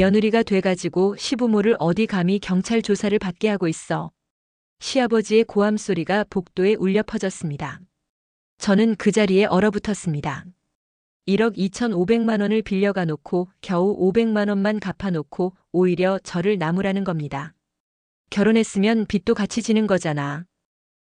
며느리가 돼가지고 시부모를 어디 감히 경찰 조사를 받게 하고 있어. 시아버지의 고함 소리가 복도에 울려 퍼졌습니다. 저는 그 자리에 얼어붙었습니다. 1억 2,500만 원을 빌려가 놓고 겨우 500만 원만 갚아놓고 오히려 저를 나무라는 겁니다. 결혼했으면 빚도 같이 지는 거잖아.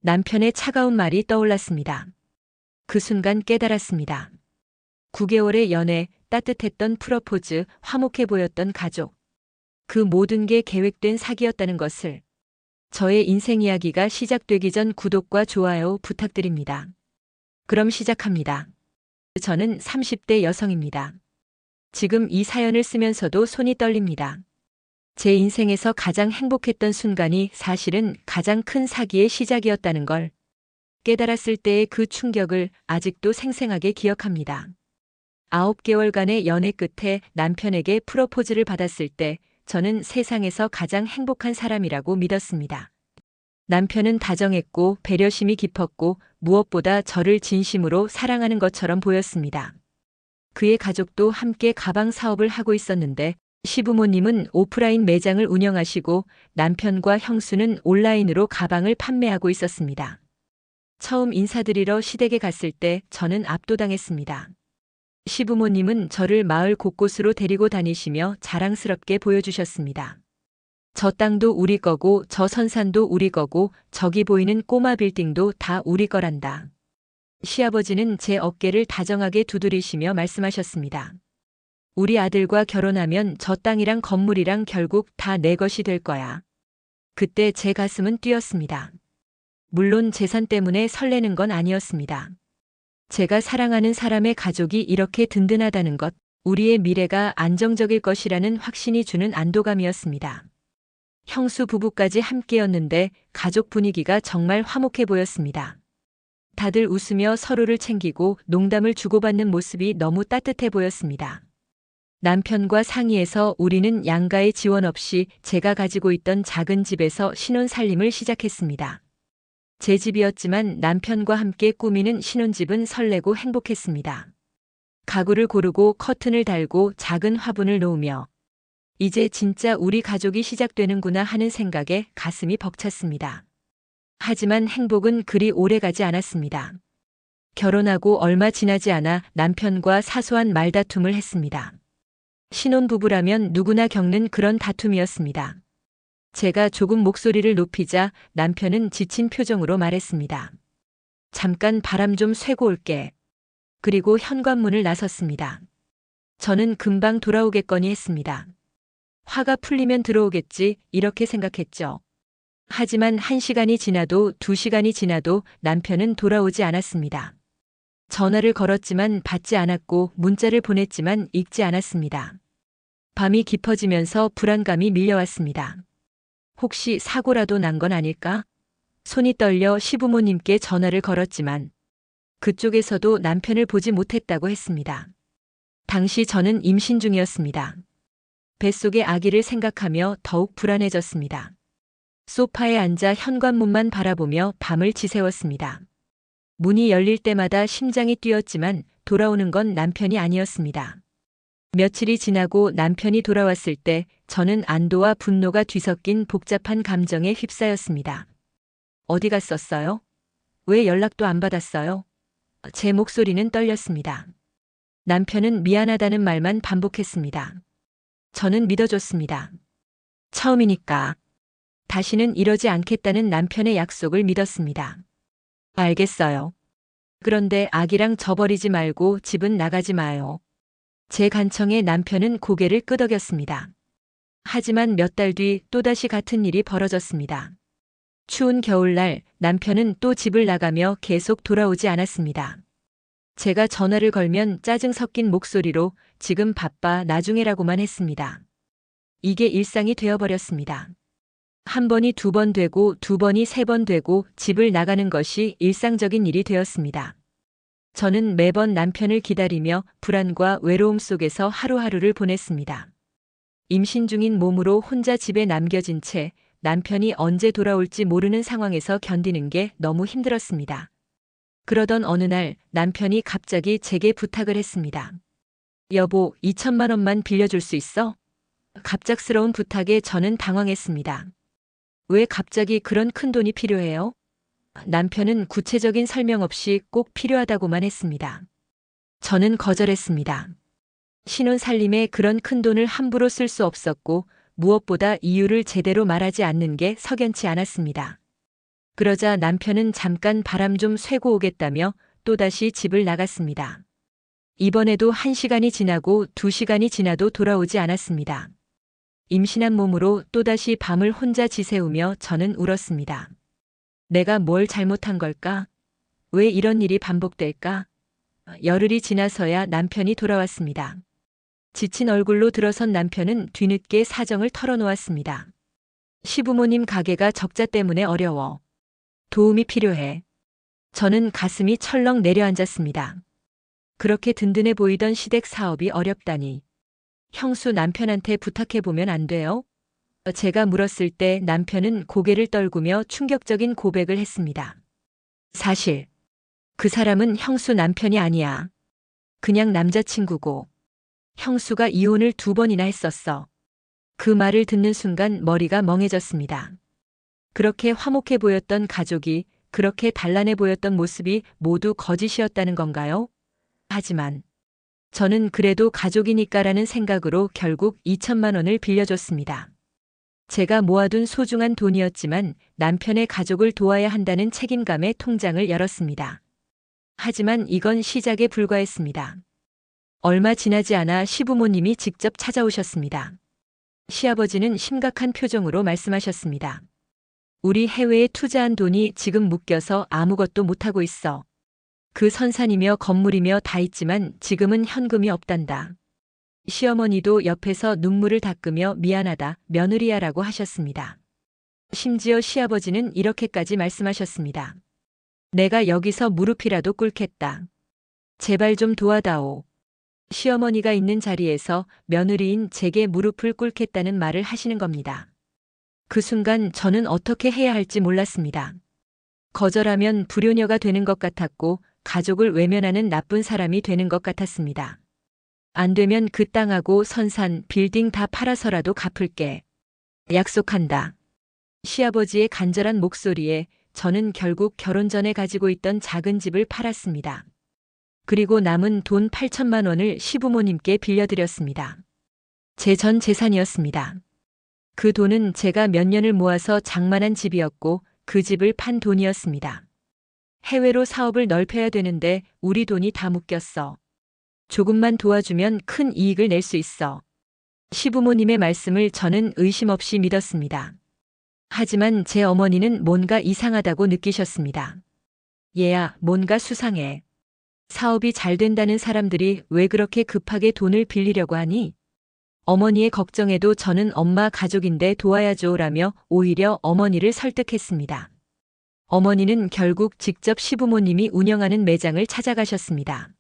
남편의 차가운 말이 떠올랐습니다. 그 순간 깨달았습니다. 9개월의 연애, 따뜻했던 프러포즈, 화목해 보였던 가족. 그 모든 게 계획된 사기였다는 것을. 저의 인생 이야기가 시작되기 전 구독과 좋아요 부탁드립니다. 그럼 시작합니다. 저는 30대 여성입니다. 지금 이 사연을 쓰면서도 손이 떨립니다. 제 인생에서 가장 행복했던 순간이 사실은 가장 큰 사기의 시작이었다는 걸 깨달았을 때의 그 충격을 아직도 생생하게 기억합니다. 9개월간의 연애 끝에 남편에게 프로포즈를 받았을 때 저는 세상에서 가장 행복한 사람이라고 믿었습니다. 남편은 다정했고 배려심이 깊었고 무엇보다 저를 진심으로 사랑하는 것처럼 보였습니다. 그의 가족도 함께 가방 사업을 하고 있었는데 시부모님은 오프라인 매장을 운영하시고 남편과 형수는 온라인으로 가방을 판매하고 있었습니다. 처음 인사드리러 시댁에 갔을 때 저는 압도당했습니다. 시부모님은 저를 마을 곳곳으로 데리고 다니시며 자랑스럽게 보여주셨습니다. 저 땅도 우리 거고 저 선산도 우리 거고 저기 보이는 꼬마 빌딩도 다 우리 거란다. 시아버지는 제 어깨를 다정하게 두드리시며 말씀하셨습니다. 우리 아들과 결혼하면 저 땅이랑 건물이랑 결국 다 내 것이 될 거야. 그때 제 가슴은 뛰었습니다. 물론 재산 때문에 설레는 건 아니었습니다. 제가 사랑하는 사람의 가족이 이렇게 든든하다는 것, 우리의 미래가 안정적일 것이라는 확신이 주는 안도감이었습니다. 형수 부부까지 함께였는데 가족 분위기가 정말 화목해 보였습니다. 다들 웃으며 서로를 챙기고 농담을 주고받는 모습이 너무 따뜻해 보였습니다. 남편과 상의해서 우리는 양가의 지원 없이 제가 가지고 있던 작은 집에서 신혼살림을 시작했습니다. 제 집이었지만 남편과 함께 꾸미는 신혼집은 설레고 행복했습니다. 가구를 고르고 커튼을 달고 작은 화분을 놓으며 이제 진짜 우리 가족이 시작되는구나 하는 생각에 가슴이 벅찼습니다. 하지만 행복은 그리 오래가지 않았습니다. 결혼하고 얼마 지나지 않아 남편과 사소한 말다툼을 했습니다. 신혼부부라면 누구나 겪는 그런 다툼이었습니다. 제가 조금 목소리를 높이자 남편은 지친 표정으로 말했습니다. 잠깐 바람 좀 쐬고 올게. 그리고 현관문을 나섰습니다. 저는 금방 돌아오겠거니 했습니다. 화가 풀리면 들어오겠지 이렇게 생각했죠. 하지만 1시간이 지나도 2시간이 지나도 남편은 돌아오지 않았습니다. 전화를 걸었지만 받지 않았고 문자를 보냈지만 읽지 않았습니다. 밤이 깊어지면서 불안감이 밀려왔습니다. 혹시 사고라도 난 건 아닐까? 손이 떨려 시부모님께 전화를 걸었지만 그쪽에서도 남편을 보지 못했다고 했습니다. 당시 저는 임신 중이었습니다. 뱃속의 아기를 생각하며 더욱 불안해졌습니다. 소파에 앉아 현관문만 바라보며 밤을 지새웠습니다. 문이 열릴 때마다 심장이 뛰었지만 돌아오는 건 남편이 아니었습니다. 며칠이 지나고 남편이 돌아왔을 때 저는 안도와 분노가 뒤섞인 복잡한 감정에 휩싸였습니다. 어디 갔었어요? 왜 연락도 안 받았어요? 제 목소리는 떨렸습니다. 남편은 미안하다는 말만 반복했습니다. 저는 믿어줬습니다. 처음이니까. 다시는 이러지 않겠다는 남편의 약속을 믿었습니다. 알겠어요. 그런데 아기랑 저버리지 말고 집은 나가지 마요. 제 간청에 남편은 고개를 끄덕였습니다. 하지만 몇 달 뒤 또다시 같은 일이 벌어졌습니다. 추운 겨울날 남편은 또 집을 나가며 계속 돌아오지 않았습니다. 제가 전화를 걸면 짜증 섞인 목소리로 지금 바빠 나중에라고만 했습니다. 이게 일상이 되어버렸습니다. 한 번이 2번 되고 2번이 3번 되고 집을 나가는 것이 일상적인 일이 되었습니다. 저는 매번 남편을 기다리며 불안과 외로움 속에서 하루하루를 보냈습니다. 임신 중인 몸으로 혼자 집에 남겨진 채 남편이 언제 돌아올지 모르는 상황에서 견디는 게 너무 힘들었습니다. 그러던 어느 날 남편이 갑자기 제게 부탁을 했습니다. 여보, 2천만 원만 빌려줄 수 있어? 갑작스러운 부탁에 저는 당황했습니다. 왜 갑자기 그런 큰 돈이 필요해요? 남편은 구체적인 설명 없이 꼭 필요하다고만 했습니다. 저는 거절했습니다. 신혼 살림에 그런 큰 돈을 함부로 쓸 수 없었고 무엇보다 이유를 제대로 말하지 않는 게 석연치 않았습니다. 그러자 남편은 잠깐 바람 좀 쐬고 오겠다며 또다시 집을 나갔습니다. 이번에도 1시간이 지나고 2시간이 지나도 돌아오지 않았습니다. 임신한 몸으로 또다시 밤을 혼자 지새우며 저는 울었습니다. 내가 뭘 잘못한 걸까? 왜 이런 일이 반복될까? 열흘이 지나서야 남편이 돌아왔습니다. 지친 얼굴로 들어선 남편은 뒤늦게 사정을 털어놓았습니다. 시부모님 가게가 적자 때문에 어려워. 도움이 필요해. 저는 가슴이 철렁 내려앉았습니다. 그렇게 든든해 보이던 시댁 사업이 어렵다니. 형수 남편한테 부탁해보면 안 돼요? 제가 물었을 때 남편은 고개를 떨구며 충격적인 고백을 했습니다. 사실, 그 사람은 형수 남편이 아니야. 그냥 남자친구고. 형수가 이혼을 2번이나 했었어. 그 말을 듣는 순간 머리가 멍해졌습니다. 그렇게 화목해 보였던 가족이, 그렇게 단란해 보였던 모습이 모두 거짓이었다는 건가요? 하지만 저는 그래도 가족이니까라는 생각으로 결국 2천만 원을 빌려줬습니다. 제가 모아둔 소중한 돈이었지만 남편의 가족을 도와야 한다는 책임감에 통장을 열었습니다. 하지만 이건 시작에 불과했습니다. 얼마 지나지 않아 시부모님이 직접 찾아오셨습니다. 시아버지는 심각한 표정으로 말씀하셨습니다. 우리 해외에 투자한 돈이 지금 묶여서 아무것도 못하고 있어. 그 선산이며 건물이며 다 있지만 지금은 현금이 없단다. 시어머니도 옆에서 눈물을 닦으며 미안하다, 며느리야라고 하셨습니다. 심지어 시아버지는 이렇게까지 말씀하셨습니다. 내가 여기서 무릎이라도 꿇겠다. 제발 좀 도와다오. 시어머니가 있는 자리에서 며느리인 제게 무릎을 꿇겠다는 말을 하시는 겁니다. 그 순간 저는 어떻게 해야 할지 몰랐습니다. 거절하면 불효녀가 되는 것 같았고 가족을 외면하는 나쁜 사람이 되는 것 같았습니다. 안 되면 그 땅하고 선산, 빌딩 다 팔아서라도 갚을게. 약속한다. 시아버지의 간절한 목소리에 저는 결국 결혼 전에 가지고 있던 작은 집을 팔았습니다. 그리고 남은 돈 8천만 원을 시부모님께 빌려드렸습니다. 제 전 재산이었습니다. 그 돈은 제가 몇 년을 모아서 장만한 집이었고 그 집을 판 돈이었습니다. 해외로 사업을 넓혀야 되는데 우리 돈이 다 묶였어. 조금만 도와주면 큰 이익을 낼 수 있어. 시부모님의 말씀을 저는 의심 없이 믿었습니다. 하지만 제 어머니는 뭔가 이상하다고 느끼셨습니다. 얘야, 뭔가 수상해. 사업이 잘 된다는 사람들이 왜 그렇게 급하게 돈을 빌리려고 하니? 어머니의 걱정에도 저는 엄마 가족인데 도와야죠라며 오히려 어머니를 설득했습니다. 어머니는 결국 직접 시부모님이 운영하는 매장을 찾아가셨습니다.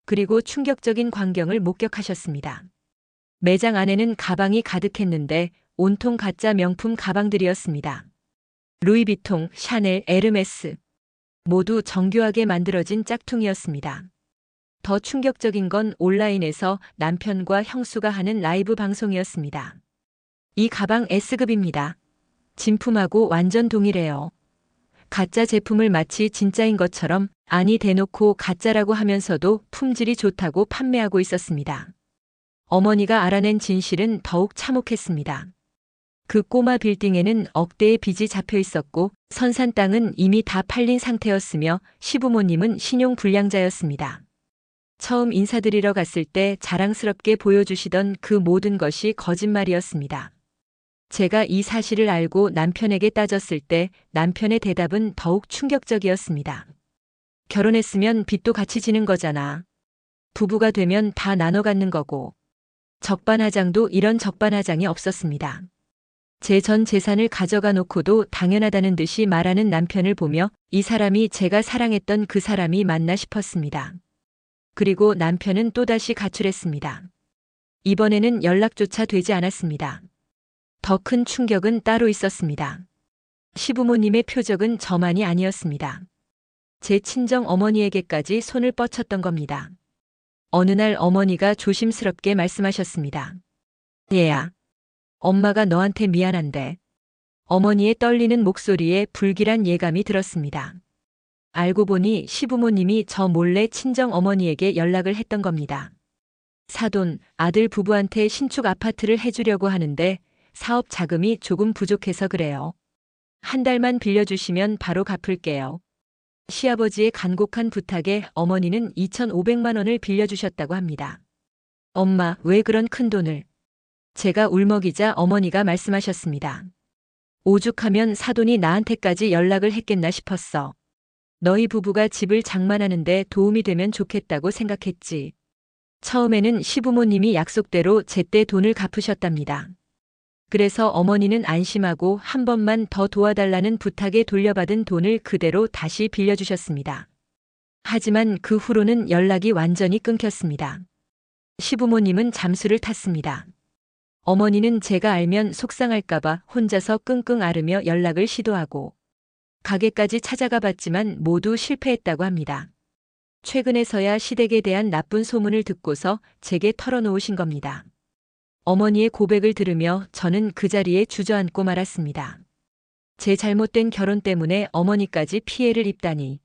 그리고 충격적인 광경을 목격하셨습니다. 매장 안에는 가방이 가득했는데 온통 가짜 명품 가방들이었습니다. 루이비통, 샤넬, 에르메스. 모두 정교하게 만들어진 짝퉁이었습니다. 더 충격적인 건 온라인에서 남편과 형수가 하는 라이브 방송이었습니다. 이 가방 S급입니다. 진품하고 완전 동일해요. 가짜 제품을 마치 진짜인 것처럼 아니 대놓고 가짜라고 하면서도 품질이 좋다고 판매하고 있었습니다. 어머니가 알아낸 진실은 더욱 참혹했습니다. 그 꼬마 빌딩에는 억대의 빚이 잡혀 있었고 선산 땅은 이미 다 팔린 상태였으며 시부모님은 신용불량자였습니다. 처음 인사드리러 갔을 때 자랑스럽게 보여주시던 그 모든 것이 거짓말이었습니다. 제가 이 사실을 알고 남편에게 따졌을 때 남편의 대답은 더욱 충격적이었습니다. 결혼했으면 빚도 같이 지는 거잖아. 부부가 되면 다 나눠 갖는 거고. 적반하장도 이런 적반하장이 없었습니다. 제 전 재산을 가져가 놓고도 당연하다는 듯이 말하는 남편을 보며 이 사람이 제가 사랑했던 그 사람이 맞나 싶었습니다. 그리고 남편은 또다시 가출했습니다. 이번에는 연락조차 되지 않았습니다. 더 큰 충격은 따로 있었습니다. 시부모님의 표적은 저만이 아니었습니다. 제 친정 어머니에게까지 손을 뻗쳤던 겁니다. 어느 날 어머니가 조심스럽게 말씀하셨습니다. 얘야, 엄마가 너한테 미안한데. 어머니의 떨리는 목소리에 불길한 예감이 들었습니다. 알고 보니 시부모님이 저 몰래 친정 어머니에게 연락을 했던 겁니다. 사돈, 아들 부부한테 신축 아파트를 해주려고 하는데 사업 자금이 조금 부족해서 그래요. 한 달만 빌려주시면 바로 갚을게요. 시아버지의 간곡한 부탁에 어머니는 2,500만 원을 빌려주셨다고 합니다. 엄마, 왜 그런 큰 돈을? 제가 울먹이자 어머니가 말씀하셨습니다. 오죽하면 사돈이 나한테까지 연락을 했겠나 싶었어. 너희 부부가 집을 장만하는데 도움이 되면 좋겠다고 생각했지. 처음에는 시부모님이 약속대로 제때 돈을 갚으셨답니다. 그래서 어머니는 안심하고 한 번만 더 도와달라는 부탁에 돌려받은 돈을 그대로 다시 빌려주셨습니다. 하지만 그 후로는 연락이 완전히 끊겼습니다. 시부모님은 잠수를 탔습니다. 어머니는 제가 알면 속상할까봐 혼자서 끙끙 앓으며 연락을 시도하고 가게까지 찾아가 봤지만 모두 실패했다고 합니다. 최근에서야 시댁에 대한 나쁜 소문을 듣고서 제게 털어놓으신 겁니다. 어머니의 고백을 들으며 저는 그 자리에 주저앉고 말았습니다. 제 잘못된 결혼 때문에 어머니까지 피해를 입다니.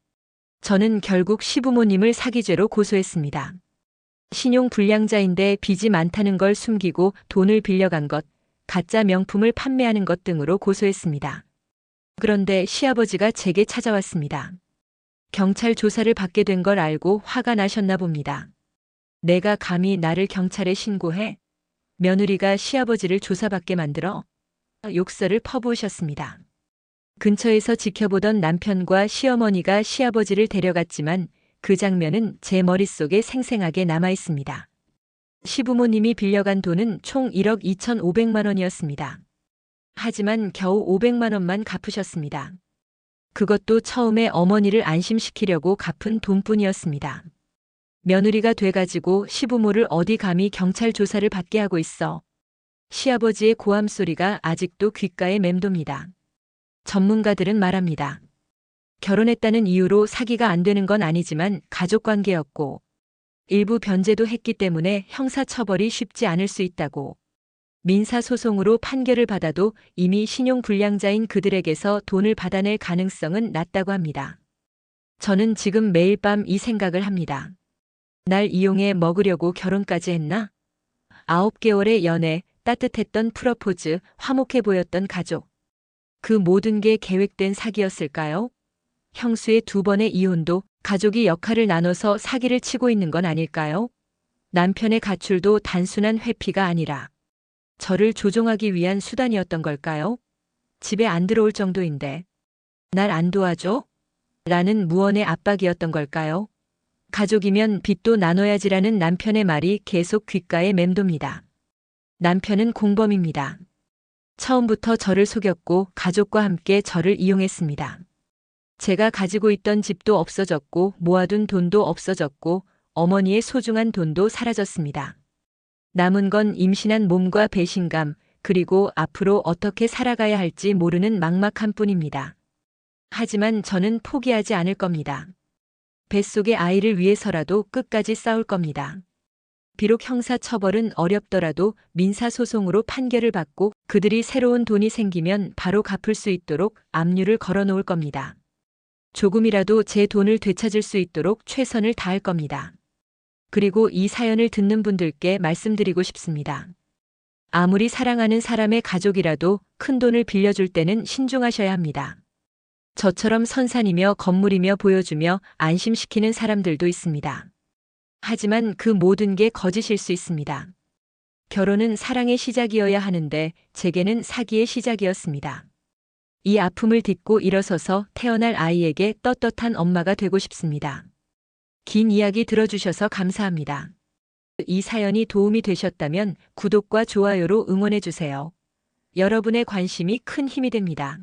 저는 결국 시부모님을 사기죄로 고소했습니다. 신용불량자인데 빚이 많다는 걸 숨기고 돈을 빌려간 것, 가짜 명품을 판매하는 것 등으로 고소했습니다. 그런데 시아버지가 제게 찾아왔습니다. 경찰 조사를 받게 된 걸 알고 화가 나셨나 봅니다. 내가 감히 나를 경찰에 신고해? 며느리가 시아버지를 조사받게 만들어? 욕설을 퍼부으셨습니다. 근처에서 지켜보던 남편과 시어머니가 시아버지를 데려갔지만 그 장면은 제 머릿속에 생생하게 남아있습니다. 시부모님이 빌려간 돈은 총 1억 2,500만 원이었습니다. 하지만 겨우 500만 원만 갚으셨습니다. 그것도 처음에 어머니를 안심시키려고 갚은 돈뿐이었습니다. 며느리가 돼가지고 시부모를 어디 감히 경찰 조사를 받게 하고 있어. 시아버지의 고함 소리가 아직도 귓가에 맴돕니다. 전문가들은 말합니다. 결혼했다는 이유로 사기가 안 되는 건 아니지만 가족관계였고 일부 변제도 했기 때문에 형사처벌이 쉽지 않을 수 있다고. 민사소송으로 판결을 받아도 이미 신용불량자인 그들에게서 돈을 받아낼 가능성은 낮다고 합니다. 저는 지금 매일 밤 이 생각을 합니다. 날 이용해 먹으려고 결혼까지 했나? 9개월의 연애, 따뜻했던 프러포즈, 화목해 보였던 가족. 그 모든 게 계획된 사기였을까요? 형수의 2번의 이혼도 가족이 역할을 나눠서 사기를 치고 있는 건 아닐까요? 남편의 가출도 단순한 회피가 아니라 저를 조종하기 위한 수단이었던 걸까요? 집에 안 들어올 정도인데 날 안 도와줘? 라는 무언의 압박이었던 걸까요? 가족이면 빚도 나눠야지라는 남편의 말이 계속 귓가에 맴돕니다. 남편은 공범입니다. 처음부터 저를 속였고 가족과 함께 저를 이용했습니다. 제가 가지고 있던 집도 없어졌고 모아둔 돈도 없어졌고 어머니의 소중한 돈도 사라졌습니다. 남은 건 임신한 몸과 배신감, 그리고 앞으로 어떻게 살아가야 할지 모르는 막막함 뿐입니다. 하지만 저는 포기하지 않을 겁니다. 뱃속의 아이를 위해서라도 끝까지 싸울 겁니다. 비록 형사처벌은 어렵더라도 민사소송으로 판결을 받고 그들이 새로운 돈이 생기면 바로 갚을 수 있도록 압류를 걸어놓을 겁니다. 조금이라도 제 돈을 되찾을 수 있도록 최선을 다할 겁니다. 그리고 이 사연을 듣는 분들께 말씀드리고 싶습니다. 아무리 사랑하는 사람의 가족이라도 큰 돈을 빌려줄 때는 신중하셔야 합니다. 저처럼 선산이며 건물이며 보여주며 안심시키는 사람들도 있습니다. 하지만 그 모든 게 거짓일 수 있습니다. 결혼은 사랑의 시작이어야 하는데 제게는 사기의 시작이었습니다. 이 아픔을 딛고 일어서서 태어날 아이에게 떳떳한 엄마가 되고 싶습니다. 긴 이야기 들어주셔서 감사합니다. 이 사연이 도움이 되셨다면 구독과 좋아요로 응원해주세요. 여러분의 관심이 큰 힘이 됩니다.